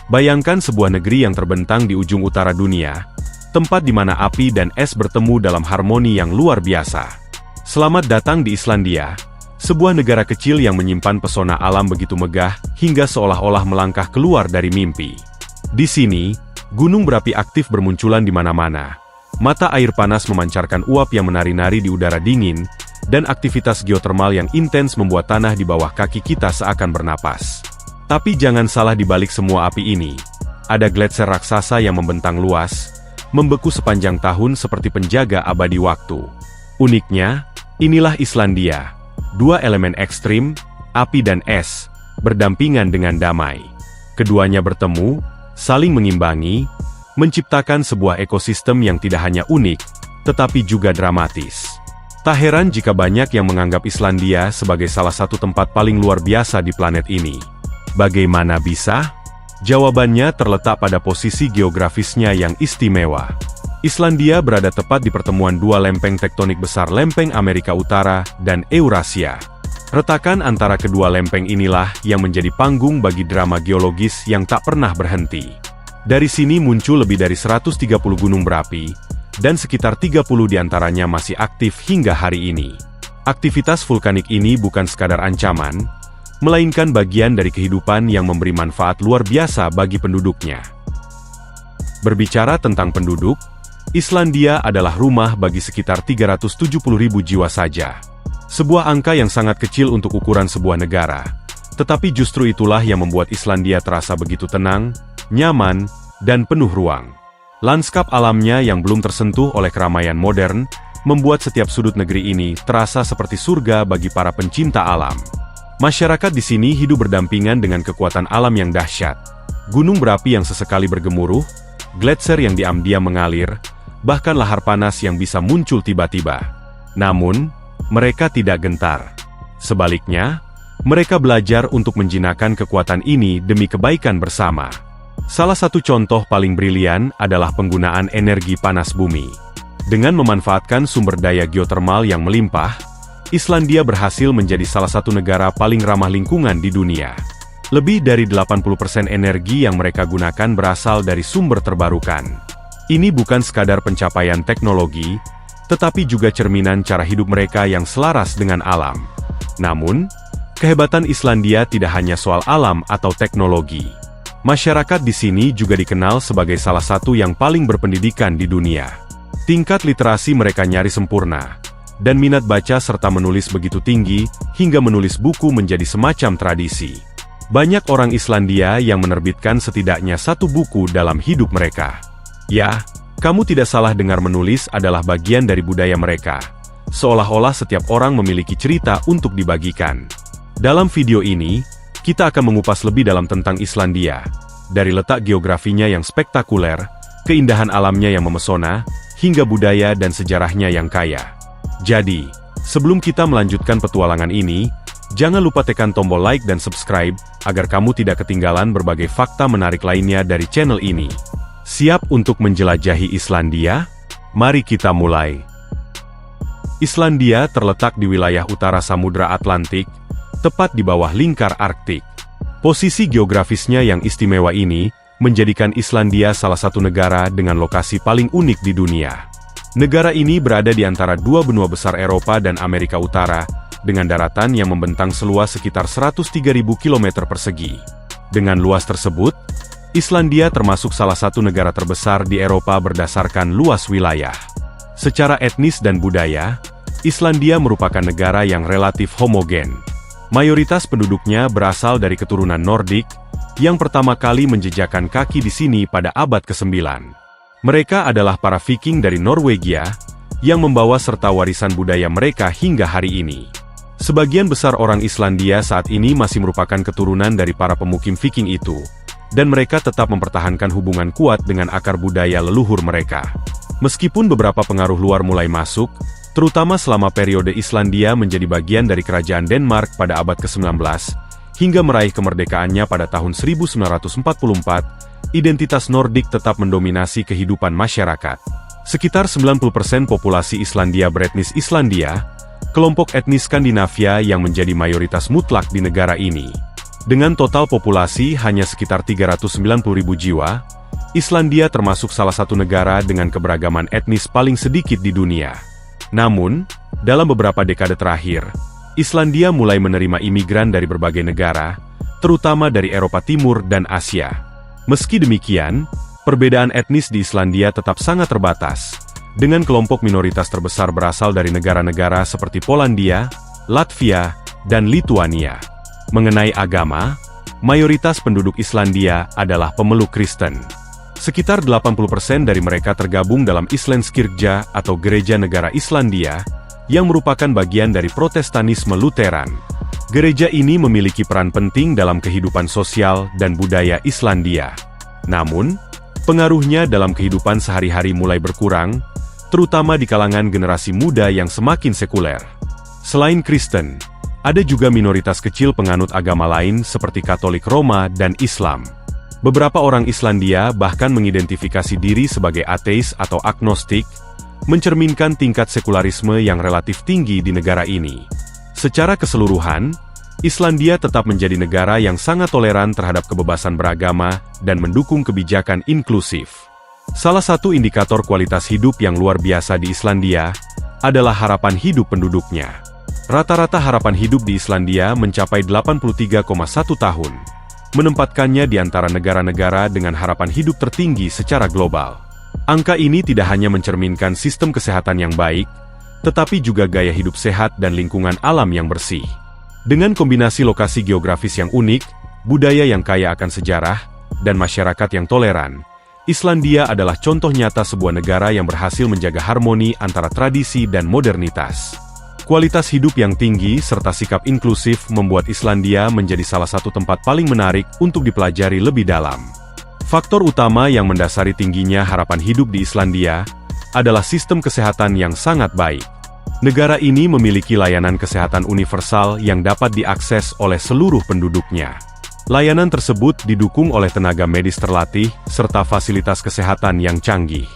Bayangkan sebuah negeri yang terbentang di ujung utara dunia, tempat di mana api dan es bertemu dalam harmoni yang luar biasa. Selamat datang di Islandia, sebuah negara kecil yang menyimpan pesona alam begitu megah hingga seolah-olah melangkah keluar dari mimpi. Di sini, gunung berapi aktif bermunculan di mana-mana. Mata air panas memancarkan uap yang menari-nari di udara dingin, dan aktivitas geotermal yang intens membuat tanah di bawah kaki kita seakan bernapas. Tapi jangan salah, di balik semua api ini, ada gletser raksasa yang membentang luas, membeku sepanjang tahun seperti penjaga abadi waktu. Uniknya, inilah Islandia. Dua elemen ekstrim, api dan es, berdampingan dengan damai. Keduanya bertemu, saling mengimbangi, menciptakan sebuah ekosistem yang tidak hanya unik, tetapi juga dramatis. Tak heran jika banyak yang menganggap Islandia sebagai salah satu tempat paling luar biasa di planet ini. Bagaimana bisa? Jawabannya terletak pada posisi geografisnya yang istimewa. Islandia berada tepat di pertemuan dua lempeng tektonik besar, lempeng Amerika Utara dan Eurasia. Retakan antara kedua lempeng inilah yang menjadi panggung bagi drama geologis yang tak pernah berhenti. Dari sini muncul lebih dari 130 gunung berapi, dan sekitar 30 diantaranya masih aktif hingga hari ini. Aktivitas vulkanik ini bukan sekadar ancaman, melainkan bagian dari kehidupan yang memberi manfaat luar biasa bagi penduduknya. Berbicara tentang penduduk, Islandia adalah rumah bagi sekitar 370.000 jiwa saja. Sebuah angka yang sangat kecil untuk ukuran sebuah negara, tetapi justru itulah yang membuat Islandia terasa begitu tenang, nyaman, dan penuh ruang. Lanskap alamnya yang belum tersentuh oleh keramaian modern, membuat setiap sudut negeri ini terasa seperti surga bagi para pencinta alam. Masyarakat di sini hidup berdampingan dengan kekuatan alam yang dahsyat. Gunung berapi yang sesekali bergemuruh, gletser yang diam-diam mengalir, bahkan lahar panas yang bisa muncul tiba-tiba. Namun, mereka tidak gentar. Sebaliknya, mereka belajar untuk menjinakkan kekuatan ini demi kebaikan bersama. Salah satu contoh paling brilian adalah penggunaan energi panas bumi. Dengan memanfaatkan sumber daya geotermal yang melimpah, Islandia berhasil menjadi salah satu negara paling ramah lingkungan di dunia. Lebih dari 80% energi yang mereka gunakan berasal dari sumber terbarukan. Ini bukan sekadar pencapaian teknologi, tetapi juga cerminan cara hidup mereka yang selaras dengan alam. Namun, kehebatan Islandia tidak hanya soal alam atau teknologi. Masyarakat di sini juga dikenal sebagai salah satu yang paling berpendidikan di dunia. Tingkat literasi mereka nyaris sempurna, dan minat baca serta menulis begitu tinggi, hingga menulis buku menjadi semacam tradisi. Banyak orang Islandia yang menerbitkan setidaknya satu buku dalam hidup mereka. Ya, kamu tidak salah dengar, menulis adalah bagian dari budaya mereka. Seolah-olah setiap orang memiliki cerita untuk dibagikan. Dalam video ini, kita akan mengupas lebih dalam tentang Islandia, dari letak geografinya yang spektakuler, keindahan alamnya yang memesona, hingga budaya dan sejarahnya yang kaya. Jadi, sebelum kita melanjutkan petualangan ini, jangan lupa tekan tombol like dan subscribe, agar kamu tidak ketinggalan berbagai fakta menarik lainnya dari channel ini. Siap untuk menjelajahi Islandia? Mari kita mulai. Islandia terletak di wilayah utara Samudra Atlantik, tepat di bawah lingkar Arktik. Posisi geografisnya yang istimewa ini, menjadikan Islandia salah satu negara dengan lokasi paling unik di dunia. Negara ini berada di antara dua benua besar Eropa dan Amerika Utara, dengan daratan yang membentang seluas sekitar 103.000 km persegi. Dengan luas tersebut, Islandia termasuk salah satu negara terbesar di Eropa berdasarkan luas wilayah. Secara etnis dan budaya, Islandia merupakan negara yang relatif homogen. Mayoritas penduduknya berasal dari keturunan Nordik, yang pertama kali menjejakkan kaki di sini pada abad ke-9. Mereka adalah para Viking dari Norwegia, yang membawa serta warisan budaya mereka hingga hari ini. Sebagian besar orang Islandia saat ini masih merupakan keturunan dari para pemukim Viking itu, dan mereka tetap mempertahankan hubungan kuat dengan akar budaya leluhur mereka. Meskipun beberapa pengaruh luar mulai masuk, terutama selama periode Islandia menjadi bagian dari kerajaan Denmark pada abad ke-19, hingga meraih kemerdekaannya pada tahun 1944, identitas Nordik tetap mendominasi kehidupan masyarakat. Sekitar 90% populasi Islandia beretnis Islandia, kelompok etnis Skandinavia yang menjadi mayoritas mutlak di negara ini. Dengan total populasi hanya sekitar 390.000 jiwa, Islandia termasuk salah satu negara dengan keberagaman etnis paling sedikit di dunia. Namun, dalam beberapa dekade terakhir, Islandia mulai menerima imigran dari berbagai negara, terutama dari Eropa Timur dan Asia. Meski demikian, perbedaan etnis di Islandia tetap sangat terbatas, dengan kelompok minoritas terbesar berasal dari negara-negara seperti Polandia, Latvia, dan Lituania. Mengenai agama, mayoritas penduduk Islandia adalah pemeluk Kristen. Sekitar 80% dari mereka tergabung dalam Íslandskirkja atau Gereja Negara Islandia, yang merupakan bagian dari Protestanisme Lutheran. Gereja ini memiliki peran penting dalam kehidupan sosial dan budaya Islandia. Namun, pengaruhnya dalam kehidupan sehari-hari mulai berkurang, terutama di kalangan generasi muda yang semakin sekuler. Selain Kristen, ada juga minoritas kecil penganut agama lain seperti Katolik Roma dan Islam. Beberapa orang Islandia bahkan mengidentifikasi diri sebagai ateis atau agnostik, mencerminkan tingkat sekularisme yang relatif tinggi di negara ini. Secara keseluruhan, Islandia tetap menjadi negara yang sangat toleran terhadap kebebasan beragama dan mendukung kebijakan inklusif. Salah satu indikator kualitas hidup yang luar biasa di Islandia adalah harapan hidup penduduknya. Rata-rata harapan hidup di Islandia mencapai 83,1 tahun, menempatkannya di antara negara-negara dengan harapan hidup tertinggi secara global. Angka ini tidak hanya mencerminkan sistem kesehatan yang baik, tetapi juga gaya hidup sehat dan lingkungan alam yang bersih. Dengan kombinasi lokasi geografis yang unik, budaya yang kaya akan sejarah, dan masyarakat yang toleran, Islandia adalah contoh nyata sebuah negara yang berhasil menjaga harmoni antara tradisi dan modernitas. Kualitas hidup yang tinggi serta sikap inklusif membuat Islandia menjadi salah satu tempat paling menarik untuk dipelajari lebih dalam. Faktor utama yang mendasari tingginya harapan hidup di Islandia adalah sistem kesehatan yang sangat baik. Negara ini memiliki layanan kesehatan universal yang dapat diakses oleh seluruh penduduknya. Layanan tersebut didukung oleh tenaga medis terlatih serta fasilitas kesehatan yang canggih.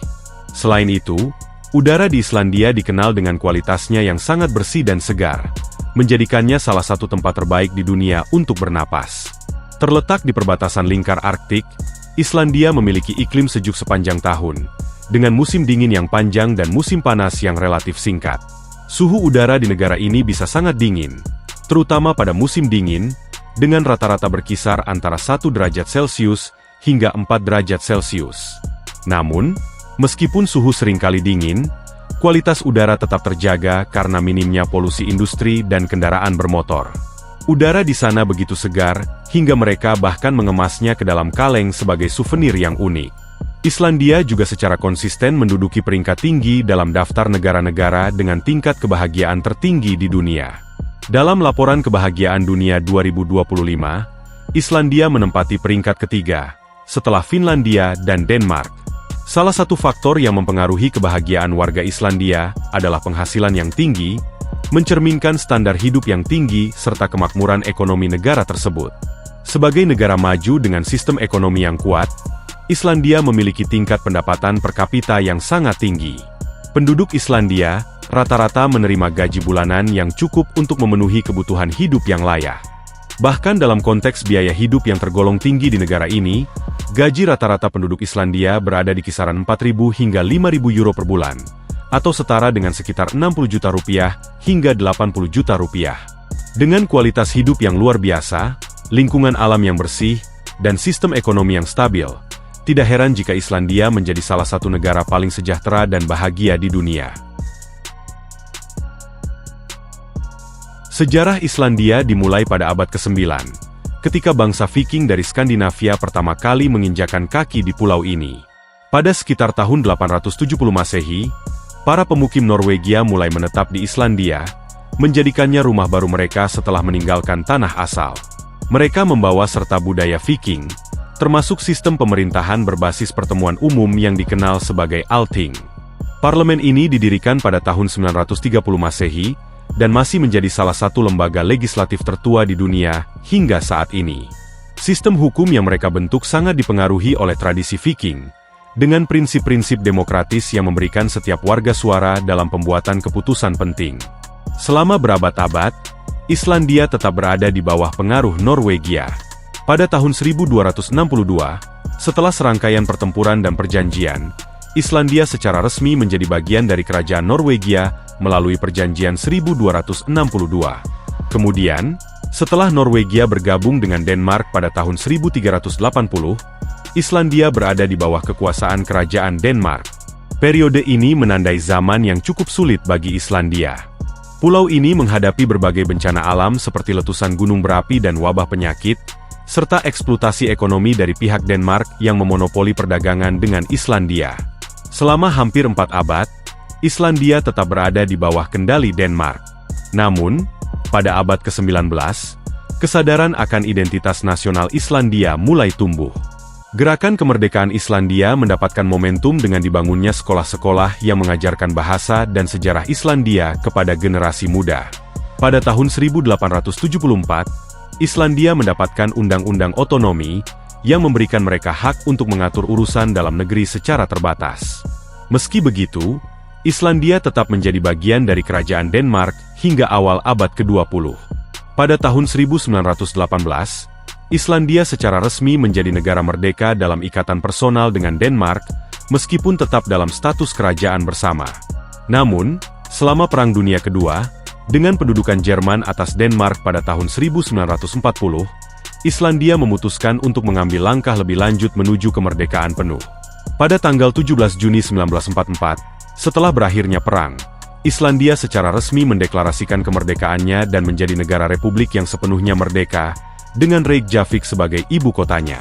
Selain itu, udara di Islandia dikenal dengan kualitasnya yang sangat bersih dan segar, menjadikannya salah satu tempat terbaik di dunia untuk bernapas. Terletak di perbatasan lingkar Arktik, Islandia memiliki iklim sejuk sepanjang tahun, dengan musim dingin yang panjang dan musim panas yang relatif singkat. Suhu udara di negara ini bisa sangat dingin, terutama pada musim dingin, dengan rata-rata berkisar antara 1 derajat Celcius hingga 4 derajat Celcius. Namun, meskipun suhu seringkali dingin, kualitas udara tetap terjaga karena minimnya polusi industri dan kendaraan bermotor. Udara di sana begitu segar, hingga mereka bahkan mengemasnya ke dalam kaleng sebagai souvenir yang unik. Islandia juga secara konsisten menduduki peringkat tinggi dalam daftar negara-negara dengan tingkat kebahagiaan tertinggi di dunia. Dalam laporan kebahagiaan dunia 2025, Islandia menempati peringkat ketiga, setelah Finlandia dan Denmark. Salah satu faktor yang mempengaruhi kebahagiaan warga Islandia adalah penghasilan yang tinggi, mencerminkan standar hidup yang tinggi serta kemakmuran ekonomi negara tersebut. Sebagai negara maju dengan sistem ekonomi yang kuat, Islandia memiliki tingkat pendapatan per kapita yang sangat tinggi. Penduduk Islandia rata-rata menerima gaji bulanan yang cukup untuk memenuhi kebutuhan hidup yang layak. Bahkan dalam konteks biaya hidup yang tergolong tinggi di negara ini, gaji rata-rata penduduk Islandia berada di kisaran 4.000 hingga 5.000 euro per bulan, atau setara dengan sekitar 60 juta rupiah hingga 80 juta rupiah. Dengan kualitas hidup yang luar biasa, lingkungan alam yang bersih, dan sistem ekonomi yang stabil, tidak heran jika Islandia menjadi salah satu negara paling sejahtera dan bahagia di dunia. Sejarah Islandia dimulai pada abad ke-9, ketika bangsa Viking dari Skandinavia pertama kali menginjakan kaki di pulau ini. Pada sekitar tahun 870 Masehi, para pemukim Norwegia mulai menetap di Islandia, menjadikannya rumah baru mereka setelah meninggalkan tanah asal. Mereka membawa serta budaya Viking, termasuk sistem pemerintahan berbasis pertemuan umum yang dikenal sebagai Althing. Parlemen ini didirikan pada tahun 930 Masehi, dan masih menjadi salah satu lembaga legislatif tertua di dunia hingga saat ini. Sistem hukum yang mereka bentuk sangat dipengaruhi oleh tradisi Viking, dengan prinsip-prinsip demokratis yang memberikan setiap warga suara dalam pembuatan keputusan penting. Selama berabad-abad, Islandia tetap berada di bawah pengaruh Norwegia. Pada tahun 1262, setelah serangkaian pertempuran dan perjanjian, Islandia secara resmi menjadi bagian dari kerajaan Norwegia melalui perjanjian 1262. Kemudian, setelah Norwegia bergabung dengan Denmark pada tahun 1380, Islandia berada di bawah kekuasaan kerajaan Denmark. Periode ini menandai zaman yang cukup sulit bagi Islandia. Pulau ini menghadapi berbagai bencana alam seperti letusan gunung berapi dan wabah penyakit, serta eksploitasi ekonomi dari pihak Denmark yang memonopoli perdagangan dengan Islandia. Selama hampir 4 abad, Islandia tetap berada di bawah kendali Denmark. Namun, pada abad ke-19, kesadaran akan identitas nasional Islandia mulai tumbuh. Gerakan kemerdekaan Islandia mendapatkan momentum dengan dibangunnya sekolah-sekolah yang mengajarkan bahasa dan sejarah Islandia kepada generasi muda. Pada tahun 1874, Islandia mendapatkan undang-undang otonomi yang memberikan mereka hak untuk mengatur urusan dalam negeri secara terbatas. Meski begitu, Islandia tetap menjadi bagian dari kerajaan Denmark hingga awal abad ke-20. Pada tahun 1918, Islandia secara resmi menjadi negara merdeka dalam ikatan personal dengan Denmark, meskipun tetap dalam status kerajaan bersama. Namun, selama Perang Dunia Kedua, dengan pendudukan Jerman atas Denmark pada tahun 1940, Islandia memutuskan untuk mengambil langkah lebih lanjut menuju kemerdekaan penuh. Pada tanggal 17 Juni 1944, setelah berakhirnya perang, Islandia secara resmi mendeklarasikan kemerdekaannya dan menjadi negara republik yang sepenuhnya merdeka, dengan Reykjavik sebagai ibu kotanya.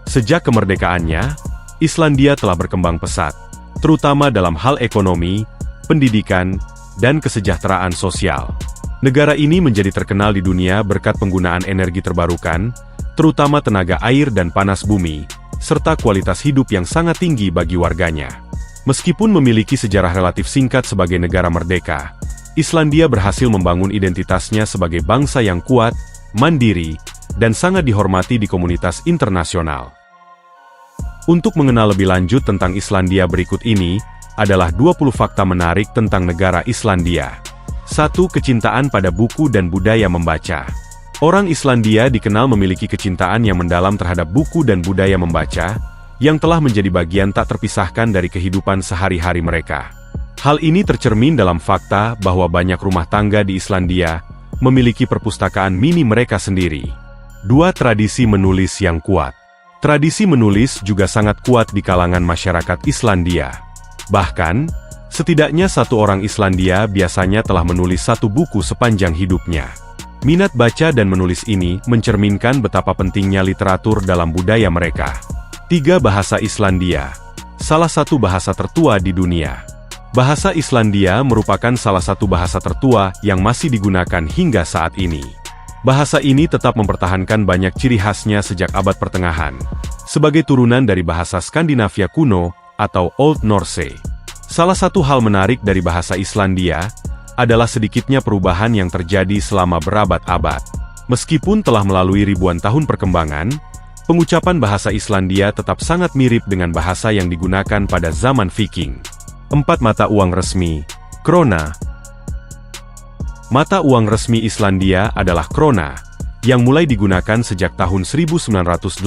Sejak kemerdekaannya, Islandia telah berkembang pesat, terutama dalam hal ekonomi, pendidikan, dan kesejahteraan sosial. Negara ini menjadi terkenal di dunia berkat penggunaan energi terbarukan, terutama tenaga air dan panas bumi, serta kualitas hidup yang sangat tinggi bagi warganya. Meskipun memiliki sejarah relatif singkat sebagai negara merdeka, Islandia berhasil membangun identitasnya sebagai bangsa yang kuat, mandiri, dan sangat dihormati di komunitas internasional. Untuk mengenal lebih lanjut tentang Islandia berikut ini, adalah 20 fakta menarik tentang negara Islandia. 1. Kecintaan pada buku dan budaya membaca. Orang Islandia dikenal memiliki kecintaan yang mendalam terhadap buku dan budaya membaca, yang telah menjadi bagian tak terpisahkan dari kehidupan sehari-hari mereka. Hal ini tercermin dalam fakta bahwa banyak rumah tangga di Islandia memiliki perpustakaan mini mereka sendiri. 2. Tradisi menulis yang kuat. Tradisi menulis juga sangat kuat di kalangan masyarakat Islandia. Bahkan, setidaknya satu orang Islandia biasanya telah menulis satu buku sepanjang hidupnya. Minat baca dan menulis ini mencerminkan betapa pentingnya literatur dalam budaya mereka. 3. Bahasa Islandia. Salah satu bahasa tertua di dunia. Bahasa Islandia merupakan salah satu bahasa tertua yang masih digunakan hingga saat ini. Bahasa ini tetap mempertahankan banyak ciri khasnya sejak abad pertengahan, sebagai turunan dari bahasa Skandinavia kuno atau Old Norse. Salah satu hal menarik dari bahasa Islandia adalah sedikitnya perubahan yang terjadi selama berabad-abad. Meskipun telah melalui ribuan tahun perkembangan, pengucapan bahasa Islandia tetap sangat mirip dengan bahasa yang digunakan pada zaman Viking. 4. Mata uang resmi, krona. Mata uang resmi Islandia adalah krona, yang mulai digunakan sejak tahun 1981.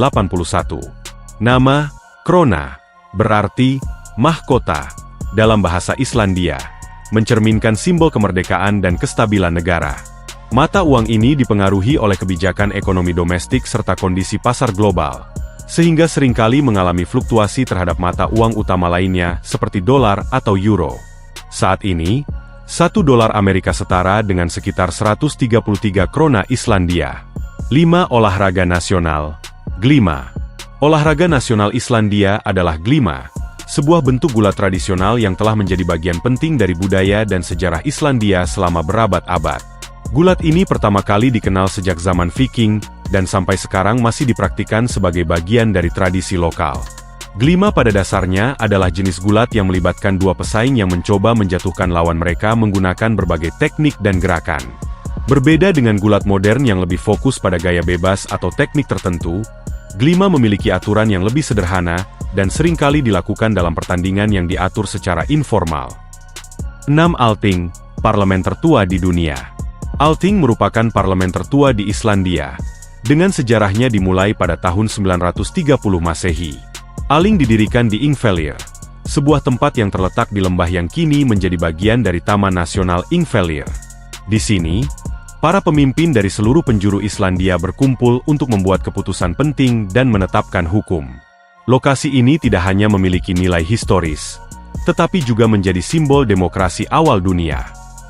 Nama, krona, berarti mahkota dalam bahasa Islandia, mencerminkan simbol kemerdekaan dan kestabilan negara. Mata uang ini dipengaruhi oleh kebijakan ekonomi domestik serta kondisi pasar global, sehingga seringkali mengalami fluktuasi terhadap mata uang utama lainnya seperti dolar atau euro. Saat ini, $1 Amerika setara dengan sekitar 133 krona Islandia. 5. Olahraga nasional, glima. Olahraga nasional Islandia adalah glima, sebuah bentuk gulat tradisional yang telah menjadi bagian penting dari budaya dan sejarah Islandia selama berabad-abad. Gulat ini pertama kali dikenal sejak zaman Viking, dan sampai sekarang masih dipraktikkan sebagai bagian dari tradisi lokal. Glima pada dasarnya adalah jenis gulat yang melibatkan dua pesaing yang mencoba menjatuhkan lawan mereka menggunakan berbagai teknik dan gerakan. Berbeda dengan gulat modern yang lebih fokus pada gaya bebas atau teknik tertentu, glima memiliki aturan yang lebih sederhana dan seringkali dilakukan dalam pertandingan yang diatur secara informal. 6. Althing, parlemen tertua di dunia. Althing merupakan parlemen tertua di Islandia, dengan sejarahnya dimulai pada tahun 930 Masehi. Althing didirikan di Ingvellir, sebuah tempat yang terletak di lembah yang kini menjadi bagian dari Taman Nasional Ingvellir. Di sini, para pemimpin dari seluruh penjuru Islandia berkumpul untuk membuat keputusan penting dan menetapkan hukum. Lokasi ini tidak hanya memiliki nilai historis, tetapi juga menjadi simbol demokrasi awal dunia.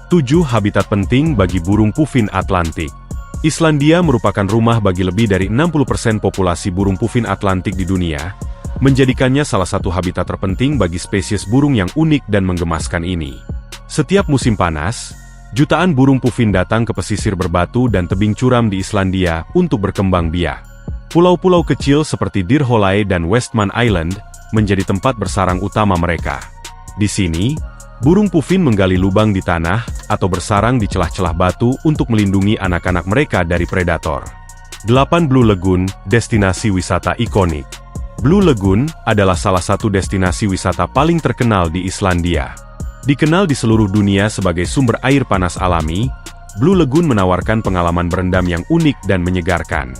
7 habitat penting bagi burung puvin Atlantik. Islandia merupakan rumah bagi lebih dari 60% populasi burung puvin Atlantik di dunia, menjadikannya salah satu habitat terpenting bagi spesies burung yang unik dan menggemaskan ini. Setiap musim panas, jutaan burung puvin datang ke pesisir berbatu dan tebing curam di Islandia untuk berkembang biak. Pulau-pulau kecil seperti Dyrhólaey dan Westman Island menjadi tempat bersarang utama mereka. Di sini, burung puvin menggali lubang di tanah atau bersarang di celah-celah batu untuk melindungi anak-anak mereka dari predator. 8 Blue Lagoon, destinasi wisata ikonik. Blue Lagoon adalah salah satu destinasi wisata paling terkenal di Islandia. Dikenal di seluruh dunia sebagai sumber air panas alami, Blue Lagoon menawarkan pengalaman berendam yang unik dan menyegarkan.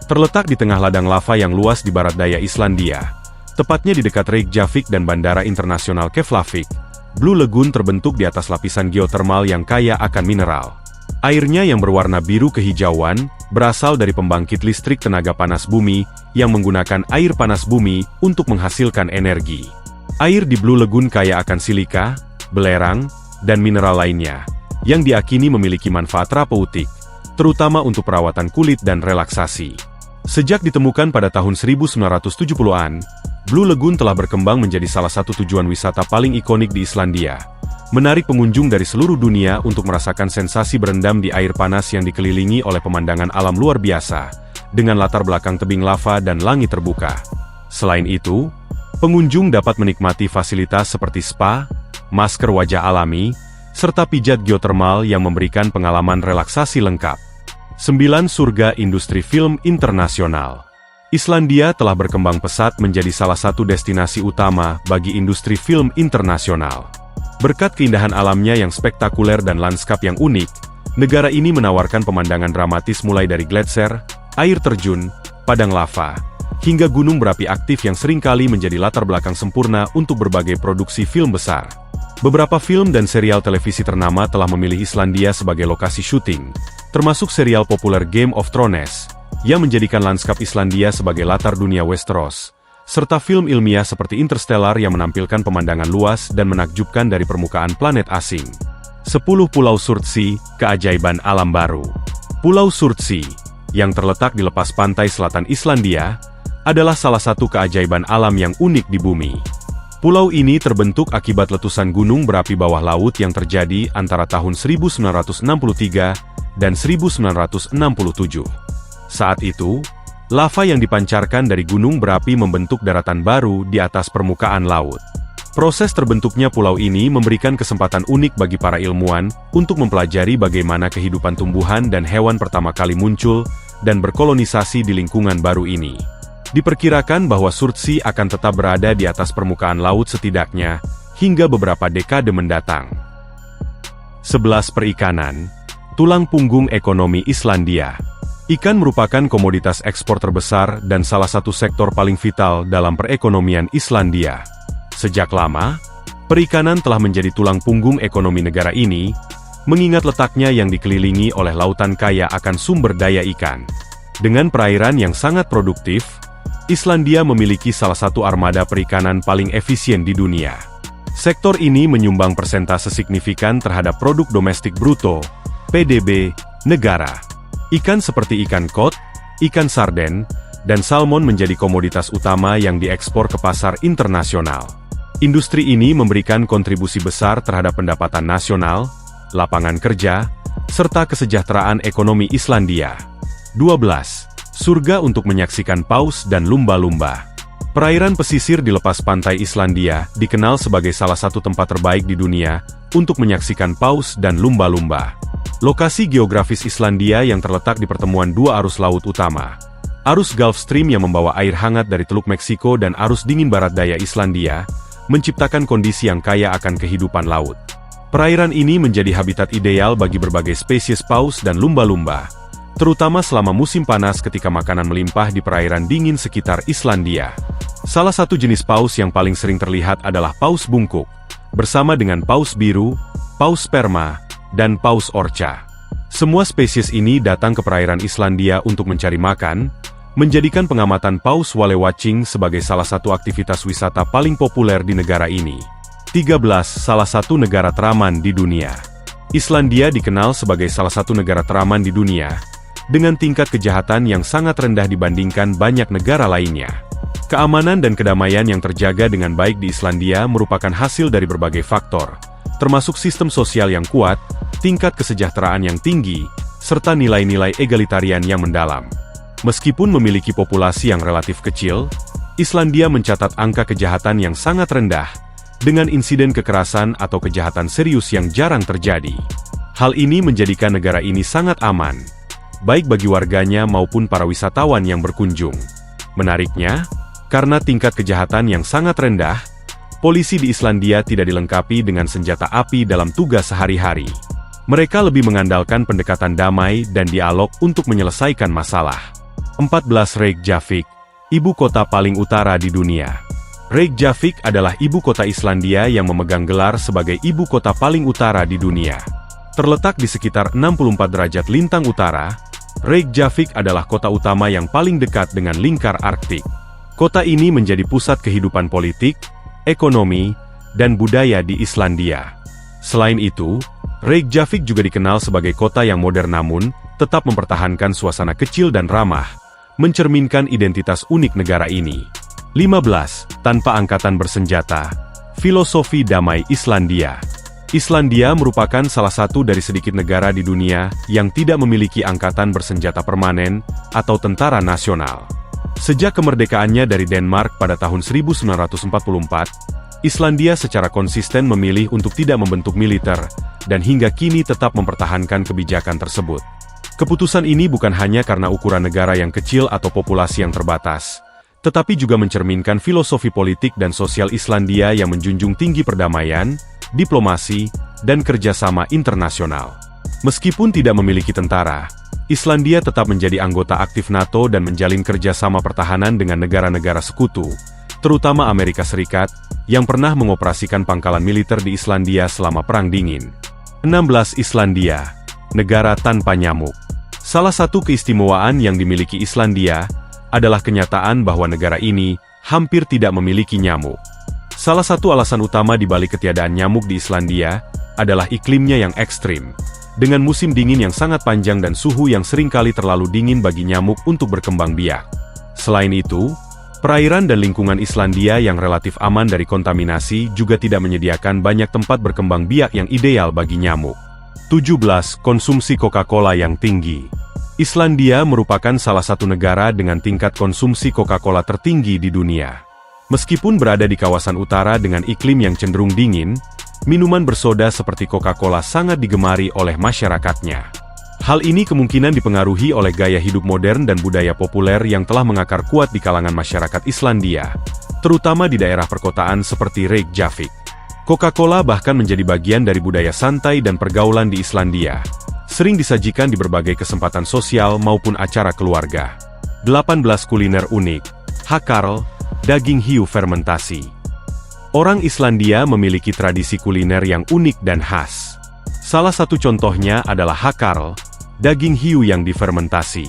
Terletak di tengah ladang lava yang luas di barat daya Islandia, tepatnya di dekat Reykjavik dan Bandara Internasional Keflavik, Blue Lagoon terbentuk di atas lapisan geotermal yang kaya akan mineral. Airnya yang berwarna biru kehijauan, berasal dari pembangkit listrik tenaga panas bumi, yang menggunakan air panas bumi untuk menghasilkan energi. Air di Blue Lagoon kaya akan silika, belerang, dan mineral lainnya, yang diakini memiliki manfaat terapeutik, terutama untuk perawatan kulit dan relaksasi. Sejak ditemukan pada tahun 1970-an, Blue Lagoon telah berkembang menjadi salah satu tujuan wisata paling ikonik di Islandia, menarik pengunjung dari seluruh dunia untuk merasakan sensasi berendam di air panas yang dikelilingi oleh pemandangan alam luar biasa, dengan latar belakang tebing lava dan langit terbuka. Selain itu, pengunjung dapat menikmati fasilitas seperti spa, masker wajah alami, serta pijat geotermal yang memberikan pengalaman relaksasi lengkap. 9 Surga Industri Film Internasional. Islandia telah berkembang pesat menjadi salah satu destinasi utama bagi industri film internasional. Berkat keindahan alamnya yang spektakuler dan lanskap yang unik, negara ini menawarkan pemandangan dramatis mulai dari gletser, air terjun, padang lava, hingga gunung berapi aktif yang seringkali menjadi latar belakang sempurna untuk berbagai produksi film besar. Beberapa film dan serial televisi ternama telah memilih Islandia sebagai lokasi syuting, termasuk serial populer Game of Thrones, yang menjadikan lanskap Islandia sebagai latar dunia Westeros, serta film ilmiah seperti Interstellar yang menampilkan pemandangan luas dan menakjubkan dari permukaan planet asing. 10 Pulau Surtsey, keajaiban alam baru. Pulau Surtsey, yang terletak di lepas pantai selatan Islandia, adalah salah satu keajaiban alam yang unik di bumi. Pulau ini terbentuk akibat letusan gunung berapi bawah laut yang terjadi antara tahun 1963 dan 1967. Saat itu, lava yang dipancarkan dari gunung berapi membentuk daratan baru di atas permukaan laut. Proses terbentuknya pulau ini memberikan kesempatan unik bagi para ilmuwan untuk mempelajari bagaimana kehidupan tumbuhan dan hewan pertama kali muncul dan berkolonisasi di lingkungan baru ini. Diperkirakan bahwa Surtsey akan tetap berada di atas permukaan laut setidaknya hingga beberapa dekade mendatang. 11 Perikanan, tulang punggung ekonomi Islandia. Ikan merupakan komoditas ekspor terbesar dan salah satu sektor paling vital dalam perekonomian Islandia. Sejak lama, perikanan telah menjadi tulang punggung ekonomi negara ini, mengingat letaknya yang dikelilingi oleh lautan kaya akan sumber daya ikan. Dengan perairan yang sangat produktif, Islandia memiliki salah satu armada perikanan paling efisien di dunia. Sektor ini menyumbang persentase signifikan terhadap produk domestik bruto, PDB, negara. Ikan seperti ikan kod, ikan sarden, dan salmon menjadi komoditas utama yang diekspor ke pasar internasional. Industri ini memberikan kontribusi besar terhadap pendapatan nasional, lapangan kerja, serta kesejahteraan ekonomi Islandia. 12. Surga untuk menyaksikan paus dan lumba-lumba. Perairan pesisir di lepas pantai Islandia dikenal sebagai salah satu tempat terbaik di dunia untuk menyaksikan paus dan lumba-lumba. Lokasi geografis Islandia yang terletak di pertemuan dua arus laut utama, arus Gulf Stream yang membawa air hangat dari Teluk Meksiko dan arus dingin barat daya Islandia, menciptakan kondisi yang kaya akan kehidupan laut. Perairan ini menjadi habitat ideal bagi berbagai spesies paus dan lumba-lumba, terutama selama musim panas ketika makanan melimpah di perairan dingin sekitar Islandia. Salah satu jenis paus yang paling sering terlihat adalah paus bungkuk, bersama dengan paus biru, paus sperma, dan paus orca. Semua spesies ini datang ke perairan Islandia untuk mencari makan, menjadikan pengamatan paus whale watching sebagai salah satu aktivitas wisata paling populer di negara ini. 13. Salah satu negara teraman di dunia. Islandia dikenal sebagai salah satu negara teraman di dunia, dengan tingkat kejahatan yang sangat rendah dibandingkan banyak negara lainnya. Keamanan dan kedamaian yang terjaga dengan baik di Islandia merupakan hasil dari berbagai faktor, termasuk sistem sosial yang kuat, tingkat kesejahteraan yang tinggi, serta nilai-nilai egalitarian yang mendalam. Meskipun memiliki populasi yang relatif kecil, Islandia mencatat angka kejahatan yang sangat rendah, dengan insiden kekerasan atau kejahatan serius yang jarang terjadi. Hal ini menjadikan negara ini sangat aman, baik bagi warganya maupun para wisatawan yang berkunjung. Menariknya, karena tingkat kejahatan yang sangat rendah, polisi di Islandia tidak dilengkapi dengan senjata api dalam tugas sehari-hari. Mereka lebih mengandalkan pendekatan damai dan dialog untuk menyelesaikan masalah. 14. Reykjavik, ibu kota paling utara di dunia. Reykjavik adalah ibu kota Islandia yang memegang gelar sebagai ibu kota paling utara di dunia. Terletak di sekitar 64 derajat lintang utara, Reykjavik adalah kota utama yang paling dekat dengan lingkar Arktik. Kota ini menjadi pusat kehidupan politik, ekonomi, dan budaya di Islandia. Selain itu, Reykjavik juga dikenal sebagai kota yang modern namun tetap mempertahankan suasana kecil dan ramah, mencerminkan identitas unik negara ini. 15. Tanpa angkatan bersenjata. Filosofi damai Islandia. Islandia merupakan salah satu dari sedikit negara di dunia yang tidak memiliki angkatan bersenjata permanen atau tentara nasional. Sejak kemerdekaannya dari Denmark pada tahun 1944, Islandia secara konsisten memilih untuk tidak membentuk militer, dan hingga kini tetap mempertahankan kebijakan tersebut. Keputusan ini bukan hanya karena ukuran negara yang kecil atau populasi yang terbatas, tetapi juga mencerminkan filosofi politik dan sosial Islandia yang menjunjung tinggi perdamaian, diplomasi, dan kerjasama internasional. Meskipun tidak memiliki tentara, Islandia tetap menjadi anggota aktif NATO dan menjalin kerjasama pertahanan dengan negara-negara sekutu, terutama Amerika Serikat, yang pernah mengoperasikan pangkalan militer di Islandia selama Perang Dingin. 16. Islandia, negara tanpa nyamuk. Salah satu keistimewaan yang dimiliki Islandia adalah kenyataan bahwa negara ini hampir tidak memiliki nyamuk. Salah satu alasan utama di balik ketiadaan nyamuk di Islandia adalah iklimnya yang ekstrim, dengan musim dingin yang sangat panjang dan suhu yang seringkali terlalu dingin bagi nyamuk untuk berkembang biak. Selain itu, perairan dan lingkungan Islandia yang relatif aman dari kontaminasi juga tidak menyediakan banyak tempat berkembang biak yang ideal bagi nyamuk. 17. Konsumsi Coca-Cola yang tinggi. Islandia merupakan salah satu negara dengan tingkat konsumsi Coca-Cola tertinggi di dunia. Meskipun berada di kawasan utara dengan iklim yang cenderung dingin, minuman bersoda seperti Coca-Cola sangat digemari oleh masyarakatnya. Hal ini kemungkinan dipengaruhi oleh gaya hidup modern dan budaya populer yang telah mengakar kuat di kalangan masyarakat Islandia, terutama di daerah perkotaan seperti Reykjavik. Coca-Cola bahkan menjadi bagian dari budaya santai dan pergaulan di Islandia, sering disajikan di berbagai kesempatan sosial maupun acara keluarga. 18. Kuliner unik. Hakarl, daging hiu fermentasi. Orang Islandia memiliki tradisi kuliner yang unik dan khas. Salah satu contohnya adalah hakarl, daging hiu yang difermentasi.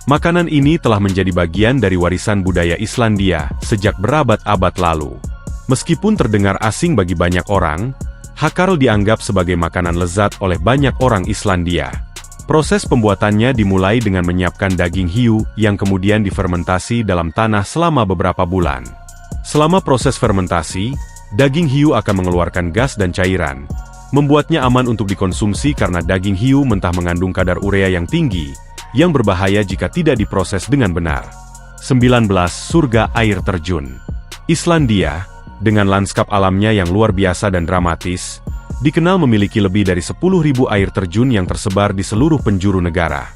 Makanan ini telah menjadi bagian dari warisan budaya Islandia sejak berabad-abad lalu. Meskipun terdengar asing bagi banyak orang, hakarl dianggap sebagai makanan lezat oleh banyak orang Islandia. Proses pembuatannya dimulai dengan menyiapkan daging hiu yang kemudian difermentasi dalam tanah selama beberapa bulan. Selama proses fermentasi, daging hiu akan mengeluarkan gas dan cairan, membuatnya aman untuk dikonsumsi karena daging hiu mentah mengandung kadar urea yang tinggi, yang berbahaya jika tidak diproses dengan benar. 19. Surga air terjun. Islandia, dengan lanskap alamnya yang luar biasa dan dramatis, dikenal memiliki lebih dari 10.000 air terjun yang tersebar di seluruh penjuru negara.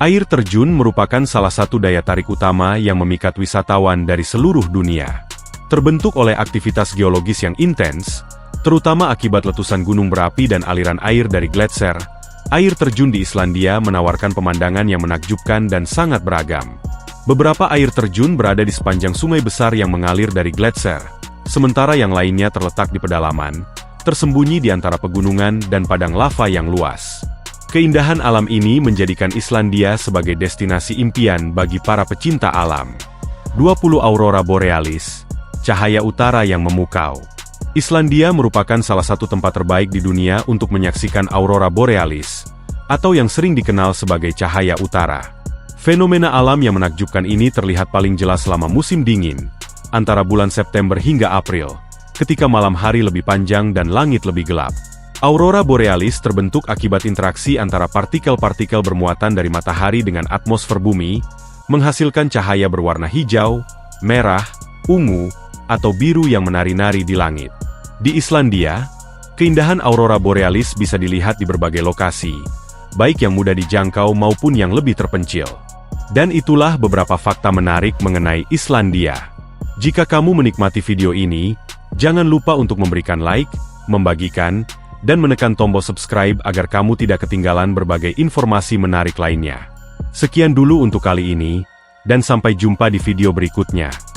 Air terjun merupakan salah satu daya tarik utama yang memikat wisatawan dari seluruh dunia. Terbentuk oleh aktivitas geologis yang intens, Terutama akibat letusan gunung berapi dan aliran air dari gletser, air terjun di Islandia menawarkan pemandangan yang menakjubkan dan sangat beragam. Beberapa air terjun berada di sepanjang sungai besar yang mengalir dari gletser, sementara yang lainnya terletak di pedalaman, tersembunyi di antara pegunungan dan padang lava yang luas. Keindahan alam ini menjadikan Islandia sebagai destinasi impian bagi para pecinta alam. 20 Aurora Borealis, cahaya utara yang memukau. Islandia merupakan salah satu tempat terbaik di dunia untuk menyaksikan Aurora Borealis, atau yang sering dikenal sebagai cahaya utara. Fenomena alam yang menakjubkan ini terlihat paling jelas selama musim dingin, antara bulan September hingga April, ketika malam hari lebih panjang dan langit lebih gelap. Aurora Borealis terbentuk akibat interaksi antara partikel-partikel bermuatan dari matahari dengan atmosfer bumi, menghasilkan cahaya berwarna hijau, merah, ungu, atau biru yang menari-nari di langit. Di Islandia, keindahan Aurora Borealis bisa dilihat di berbagai lokasi, baik yang mudah dijangkau maupun yang lebih terpencil. Dan itulah beberapa fakta menarik mengenai Islandia. Jika kamu menikmati video ini, jangan lupa untuk memberikan like, membagikan, dan menekan tombol subscribe agar kamu tidak ketinggalan berbagai informasi menarik lainnya. Sekian dulu untuk kali ini, dan sampai jumpa di video berikutnya.